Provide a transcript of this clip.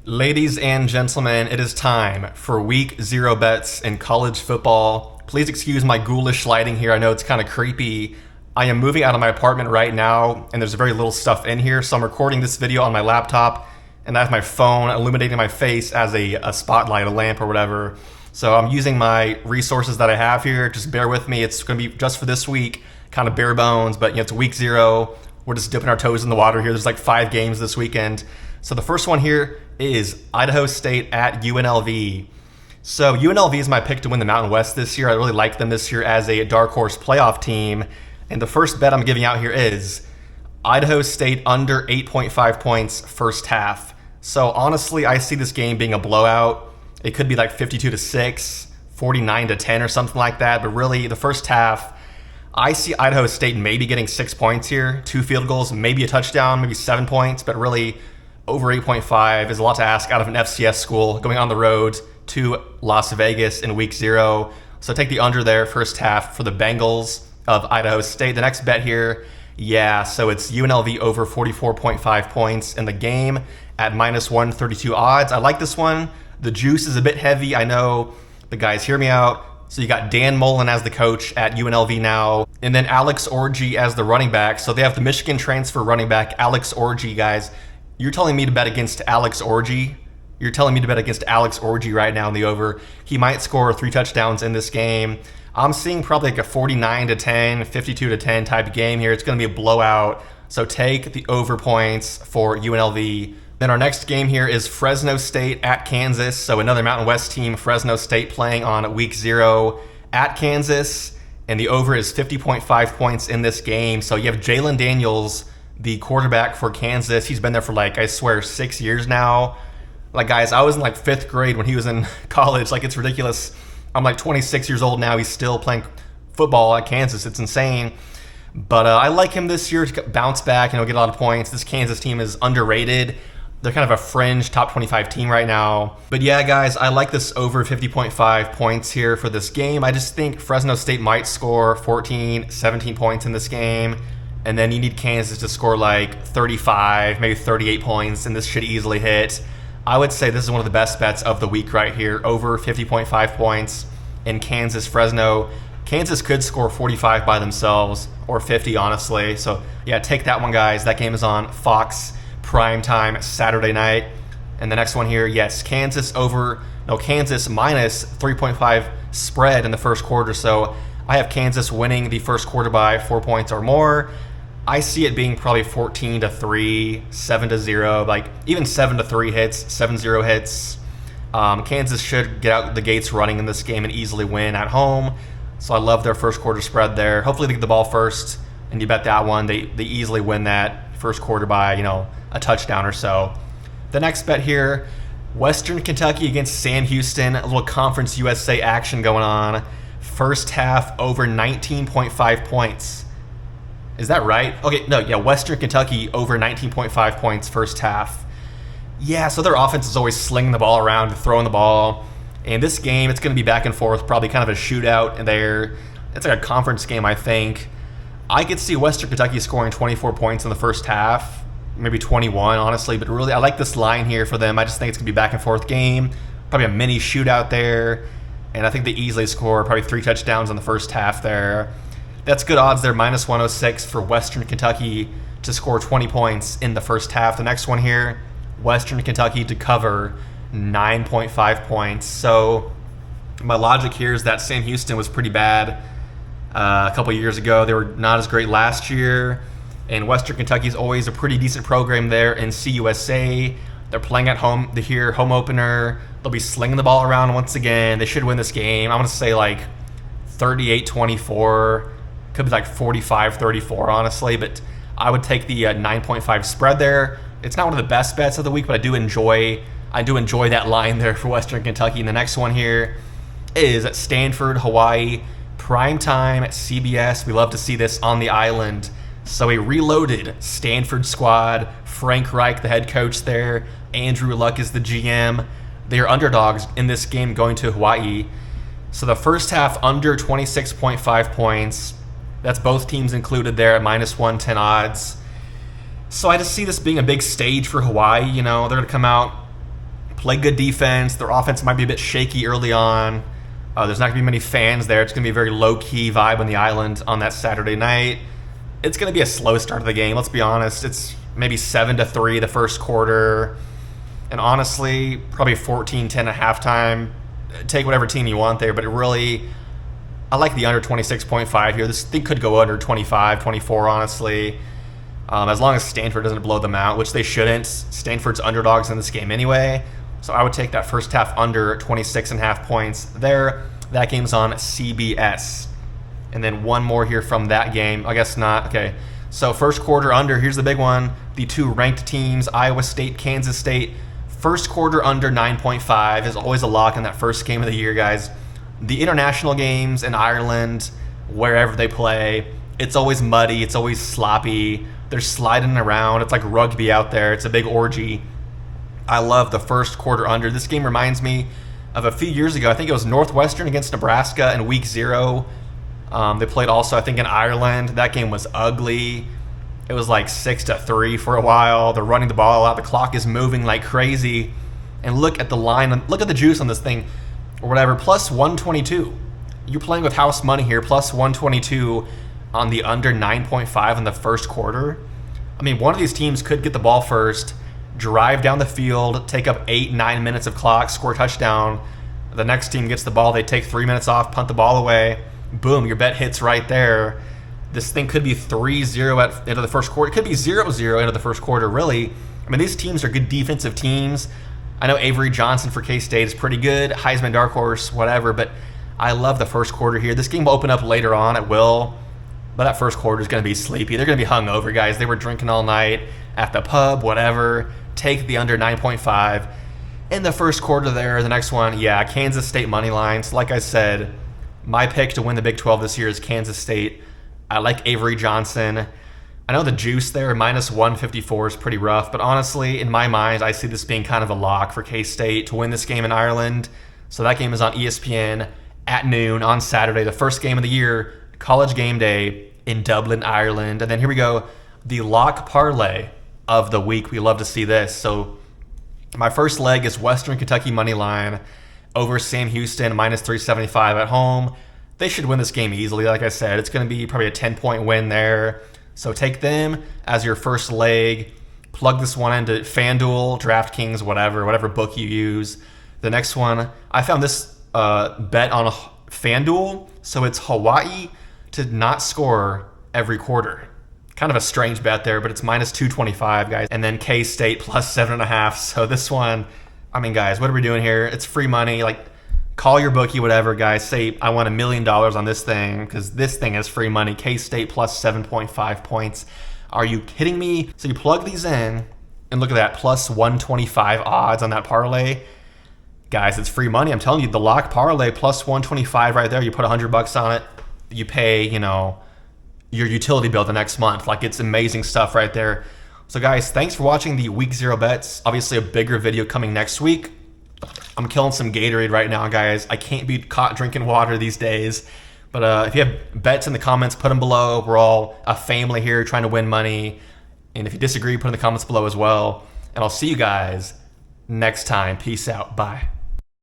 Ladies and gentlemen, it is time for week 0 bets in college football. Please excuse my ghoulish lighting here. I know it's kind of creepy. I am moving out of my apartment right now, and there's very little stuff in here, so I'm recording this video on my laptop, and I have my phone illuminating my face as a spotlight, a lamp, or whatever. So I'm using my resources that I have here. Just bear with me. It's going to be just for this week, kind of bare bones, but it's week 0. We're just dipping our toes in the water here. There's like 5 games this weekend. So the first one here is Idaho State at UNLV. So UNLV is my pick to win the Mountain West this year. I really like them this year as a dark horse playoff team. And the first bet I'm giving out here is Idaho State under 8.5 points first half. So honestly, I see this game being a blowout. It could be like 52-6, 49-10 or something like that. But really, the first half, I see Idaho State maybe getting 6 points here, 2 field goals, maybe a touchdown, maybe 7 points. But really, over 8.5 is a lot to ask out of an FCS school going on the road to Las Vegas in week 0. So take the under there first half for the Bengals of Idaho State. The next bet here, so it's UNLV over 44.5 points in the game at minus 132 odds. I like this one. The juice is a bit heavy. I know the guys, hear me out. So you got Dan Mullen as the coach at UNLV now, and then Alex Orji as the running back. So they have the Michigan transfer running back, Alex Orji, guys. You're telling me to bet against Alex Orji? You're telling me to bet against Alex Orji right now in the over. He might score 3 touchdowns in this game. I'm seeing probably like a 49-10, 52-10 type of game here. It's going to be a blowout. So take the over points for UNLV. Then our next game here is Fresno State at Kansas. So another Mountain West team, Fresno State, playing on week 0 at Kansas. And the over is 50.5 points in this game. So you have Jalen Daniels, the quarterback for Kansas. He's been there for I swear 6 years now. Guys, I was in 5th grade when he was in college. It's ridiculous. I'm 26 years old now. He's still playing football at Kansas. It's insane. But I like him this year to bounce back, get a lot of points. This Kansas team is underrated. They're kind of a fringe top 25 team right now. But yeah, guys, I like this over 50.5 points here for this game. I just think Fresno State might score 14, 17 points in this game. And then you need Kansas to score 35, maybe 38 points, and this should easily hit. I would say this is one of the best bets of the week right here, over 50.5 points in Kansas-Fresno. Kansas could score 45 by themselves, or 50, honestly. So, yeah, take that one, guys. That game is on Fox primetime Saturday night. And the next one here, yes, Kansas minus 3.5 spread in the first quarter. So I have Kansas winning the first quarter by 4 points or more. I see it being probably 14-3, 7-0, even 7-3 hits, 7-0 hits. Kansas should get out the gates running in this game and easily win at home. So I love their first quarter spread there. Hopefully they get the ball first, and you bet that one. They easily win that first quarter by, a touchdown or so. The next bet here, Western Kentucky against Sam Houston. A little Conference USA action going on. First half over 19.5 points. Is that right? Okay, no, yeah, Western Kentucky over 19.5 points first half. Yeah, so their offense is always slinging the ball around, throwing the ball. And this game, it's going to be back and forth, probably kind of a shootout there. It's like a conference game, I think. I could see Western Kentucky scoring 24 points in the first half, maybe 21, honestly. But really, I like this line here for them. I just think it's going to be a back and forth game, probably a mini shootout there. And I think they easily score probably 3 touchdowns in the first half there. That's good odds there, minus 106 for Western Kentucky to score 20 points in the first half. The next one here, Western Kentucky to cover 9.5 points. So my logic here is that Sam Houston was pretty bad a couple years ago. They were not as great last year. And Western Kentucky is always a pretty decent program there in CUSA. They're playing at home here, home opener. They'll be slinging the ball around once again. They should win this game. I'm going to say 38-24. Could be 45-34, honestly. But I would take the 9.5 spread there. It's not one of the best bets of the week, but I do enjoy that line there for Western Kentucky. And the next one here is at Stanford, Hawaii. Primetime at CBS. We love to see this on the island. So a reloaded Stanford squad. Frank Reich, the head coach there. Andrew Luck is the GM. They are underdogs in this game going to Hawaii. So the first half under 26.5 points. That's both teams included there at minus 110 odds. So I just see this being a big stage for Hawaii. They're going to come out play good defense. Their offense might be a bit shaky early on. There's not going to be many fans there. It's going to be a very low-key vibe on the island on that Saturday night. It's going to be a slow start of the game. Let's be honest. It's maybe 7-3 the first quarter. And honestly, probably 14-10 at halftime. Take whatever team you want there, but I like the under 26.5 here. This thing could go under 25, 24, honestly. As long as Stanford doesn't blow them out, which they shouldn't. Stanford's underdogs in this game anyway. So I would take that first half under 26.5 points there. That game's on CBS. And then one more here from that game. I guess not. Okay. So first quarter under. Here's the big one. The two ranked teams, Iowa State, Kansas State. First quarter under 9.5 is always a lock in that first game of the year, guys. The international games in Ireland, wherever they play, it's always muddy. It's always sloppy. They're sliding around. It's like rugby out there. It's a big orgy. I love the first quarter under. This game reminds me of a few years ago. I think it was Northwestern against Nebraska in week 0. They played also, I think, in Ireland. That game was ugly. It was like 6-3 for a while. They're running the ball out. The clock is moving like crazy. And look at the line. Look at the juice on this thing or whatever. Plus 122. You're playing with house money here. Plus 122 on the under 9.5 in the first quarter. I mean, one of these teams could get the ball first, drive down the field, take up 8-9 minutes of clock, score a touchdown. The next team gets the ball. They take 3 minutes off, punt the ball away. Boom, your bet hits right there. This thing could be 3-0 at the end of the first quarter. It could be 0-0 into the first quarter, really. I mean, these teams are good defensive teams. I know Avery Johnson for K-State is pretty good. Heisman dark horse, whatever. But I love the first quarter here. This game will open up later on. It will. But that first quarter is going to be sleepy. They're going to be hungover, guys. They were drinking all night at the pub, whatever. Take the under 9.5. In the first quarter there, the next one, yeah, Kansas State money lines. Like I said, my pick to win the Big 12 this year is Kansas State. I like Avery Johnson. I know the juice there, minus 154 is pretty rough, but honestly, in my mind, I see this being kind of a lock for K-State to win this game in Ireland. So that game is on ESPN at noon on Saturday, the first game of the year, college game day in Dublin, Ireland. And then here we go, the lock parlay of the week. We love to see this. So my first leg is Western Kentucky money line over Sam Houston, minus 375 at home. They should win this game easily. Like I said, it's going to be probably a 10-point win there. So take them as your first leg. Plug this one into FanDuel, DraftKings, whatever book you use. The next one, I found this bet on FanDuel. So it's Hawaii to not score every quarter. Kind of a strange bet there, but it's minus 225, guys. And then K-State plus 7.5. So this one, I mean, guys, what are we doing here? It's free money. Like, call your bookie, whatever, guys. Say, I want $1 million on this thing because this thing is free money. K-State plus 7.5 points. Are you kidding me? So you plug these in and look at that, plus 125 odds on that parlay. Guys, it's free money. I'm telling you, the lock parlay plus 125 right there. You put $100 on it. You pay, your utility bill the next month. Like, it's amazing stuff right there. So guys, thanks for watching the week 0 bets. Obviously a bigger video coming next week. I'm killing some Gatorade right now, guys. I can't be caught drinking water these days. But if you have bets in the comments, put them below. We're all a family here trying to win money. And if you disagree, put in the comments below as well. And I'll see you guys next time. Peace out. Bye.